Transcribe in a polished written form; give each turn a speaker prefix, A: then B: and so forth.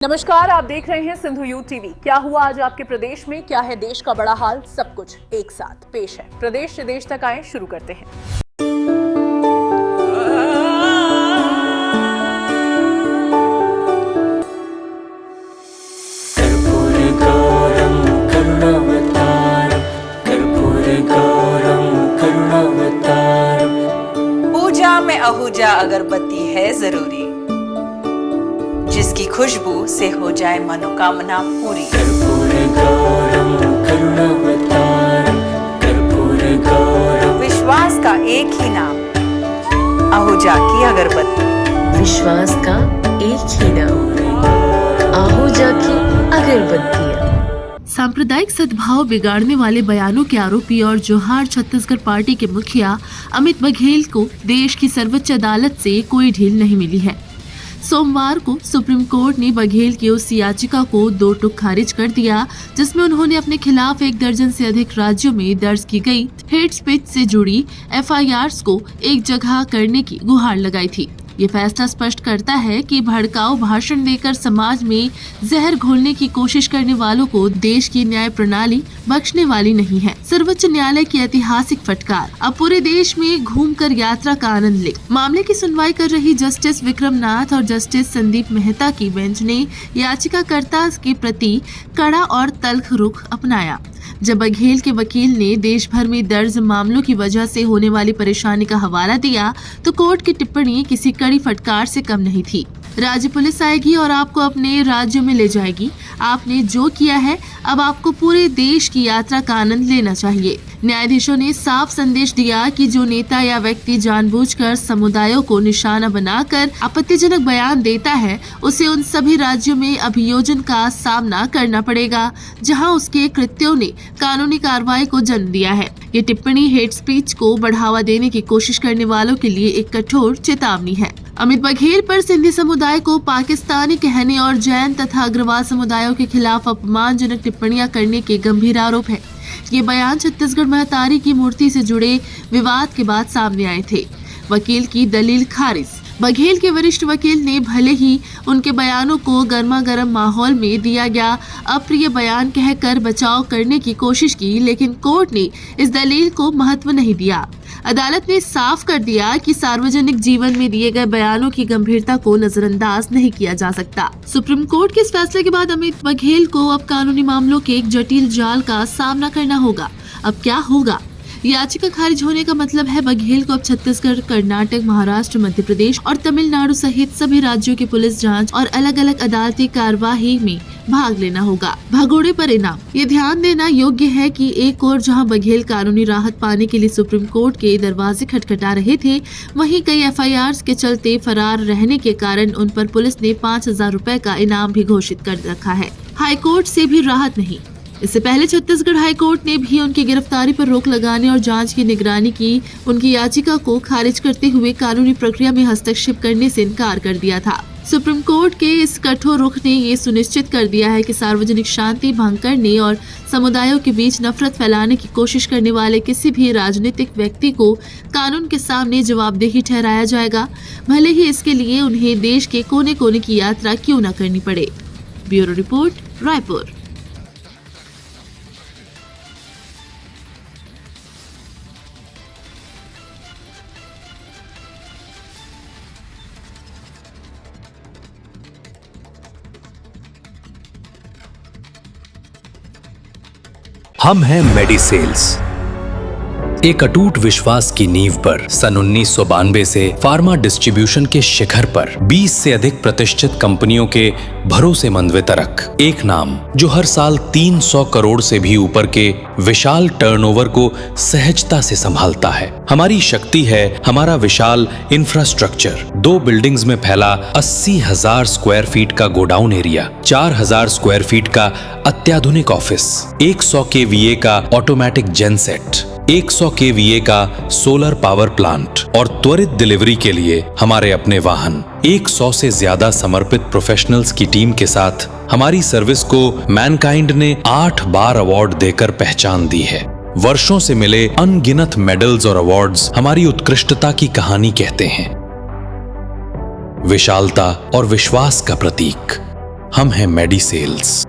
A: नमस्कार, आप देख रहे हैं सिंधु यूथ टीवी। क्या हुआ आज आपके प्रदेश में, क्या है देश का बड़ा हाल, सब कुछ एक साथ पेश है। प्रदेश से देश तक आए, शुरू करते हैं।
B: पूजा में आहूजा अगरबत्ती है जरूरी, जिसकी खुशबू से हो जाए मनोकामना पूरी। विश्वास का एक ही नाम, आहूजा की अगरबत्ती।
C: विश्वास का एक ही नाम, आहूजा की अगरबत्तियां।
D: सांप्रदायिक सद्भाव बिगाड़ने वाले बयानों के आरोपी और जोहार छत्तीसगढ़ पार्टी के मुखिया अमित बघेल को देश की सर्वोच्च अदालत से कोई ढील नहीं मिली है। सोमवार को सुप्रीम कोर्ट ने बघेल की उस याचिका को दो टुक खारिज कर दिया जिसमें उन्होंने अपने खिलाफ 1 दर्जन से अधिक राज्यों में दर्ज की गई हेट स्पीच से जुड़ी FIRs को एक जगह करने की गुहार लगाई थी। ये फैसला स्पष्ट करता है कि भड़काऊ भाषण देकर समाज में जहर घोलने की कोशिश करने वालों को देश की न्याय प्रणाली बख्शने वाली नहीं है। सर्वोच्च न्यायालय की ऐतिहासिक फटकार, अब पूरे देश में घूमकर यात्रा का आनंद ले। मामले की सुनवाई कर रही जस्टिस विक्रम नाथ और जस्टिस संदीप मेहता की बेंच ने याचिकाकर्ता के प्रति कड़ा और तल्ख रुख अपनाया। जब बघेल के वकील ने देश भर में दर्ज मामलों की वजह से होने वाली परेशानी का हवाला दिया तो कोर्ट की टिप्पणी किसी कड़ी फटकार से कम नहीं थी। राज्य पुलिस आएगी और आपको अपने राज्य में ले जाएगी। आपने जो किया है, अब आपको पूरे देश की यात्रा का आनंद लेना चाहिए। न्यायाधीशों ने साफ संदेश दिया कि जो नेता या व्यक्ति जानबूझकर समुदायों को निशाना बनाकर आपत्तिजनक बयान देता है, उसे उन सभी राज्यों में अभियोजन का सामना करना पड़ेगा जहां उसके कृत्यों ने कानूनी कार्रवाई को जन्म दिया है। ये टिप्पणी हेट स्पीच को बढ़ावा देने की कोशिश करने वालों के लिए एक कठोर चेतावनी है। अमित बघेल पर सिंधी समुदाय को पाकिस्तानी कहने और जैन तथा अग्रवाल समुदायों के खिलाफ अपमानजनक टिप्पणियां करने के गंभीर आरोप है। ये बयान छत्तीसगढ़ महतारी की मूर्ति से जुड़े विवाद के बाद सामने आए थे। वकील की दलील खारिज। बघेल के वरिष्ठ वकील ने भले ही उनके बयानों को गर्मा गर्म माहौल में दिया गया अप्रिय बयान कहकर बचाव करने की कोशिश की, लेकिन कोर्ट ने इस दलील को महत्व नहीं दिया। अदालत ने साफ कर दिया कि सार्वजनिक जीवन में दिए गए बयानों की गंभीरता को नजरअंदाज नहीं किया जा सकता। सुप्रीम कोर्ट के इस फैसले के बाद अमित बघेल को अब कानूनी मामलों के एक जटिल जाल का सामना करना होगा। अब क्या होगा? याचिका खारिज होने का मतलब है बघेल को अब छत्तीसगढ़, कर्नाटक, महाराष्ट्र, मध्य प्रदेश और तमिलनाडु सहित सभी राज्यों की पुलिस जांच और अलग अलग अदालती कार्यवाही में भाग लेना होगा। भगोड़े पर इनाम। ये ध्यान देना योग्य है कि एक और जहां बघेल कानूनी राहत पाने के लिए सुप्रीम कोर्ट के दरवाजे खटखटा रहे थे, वहीं कई FIRs के चलते फरार रहने के कारण उन पर पुलिस ने 5,000 रुपए का इनाम भी घोषित कर रखा है। हाईकोर्ट से भी राहत नहीं। इससे पहले छत्तीसगढ़ हाईकोर्ट ने भी उनकी गिरफ्तारी पर रोक लगाने और जांच की निगरानी की उनकी याचिका को खारिज करते हुए कानूनी प्रक्रिया में हस्तक्षेप करने से इनकार कर दिया था। सुप्रीम कोर्ट के इस कठोर रुख ने ये सुनिश्चित कर दिया है कि सार्वजनिक शांति भंग करने और समुदायों के बीच नफरत फैलाने की कोशिश करने वाले किसी भी राजनीतिक व्यक्ति को कानून के सामने जवाबदेही ठहराया जाएगा, भले ही इसके लिए उन्हें देश के कोने कोने की यात्रा क्यों न करनी पड़े। Bureau report, Raipur.
E: हम हैं मेडिसेल्स, एक अटूट विश्वास की नींव पर सन 1992 से फार्मा डिस्ट्रीब्यूशन के शिखर पर 20 से अधिक प्रतिष्ठित कंपनियों के भरोसेमंद वितरक, एक नाम जो हर साल 300 करोड़ से भी ऊपर के विशाल टर्नओवर को सहजता से संभालता है। हमारी शक्ति है हमारा विशाल इंफ्रास्ट्रक्चर। 2 बिल्डिंग्स में फैला 80,000 स्क्वायर फीट का गोडाउन एरिया, 4,000 स्क्वायर फीट का अत्याधुनिक ऑफिस, 100 kVA का ऑटोमेटिक जेनसेट, 100 kVA का सोलर पावर प्लांट और त्वरित डिलीवरी के लिए हमारे अपने वाहन। 100 से ज्यादा समर्पित प्रोफेशनल्स की टीम के साथ हमारी सर्विस को मैनकाइंड ने 8 बार अवार्ड देकर पहचान दी है। वर्षों से मिले अनगिनत मेडल्स और अवार्ड्स हमारी उत्कृष्टता की कहानी कहते हैं। विशालता और विश्वास का प्रतीक हम हैं मेडिसेल्स।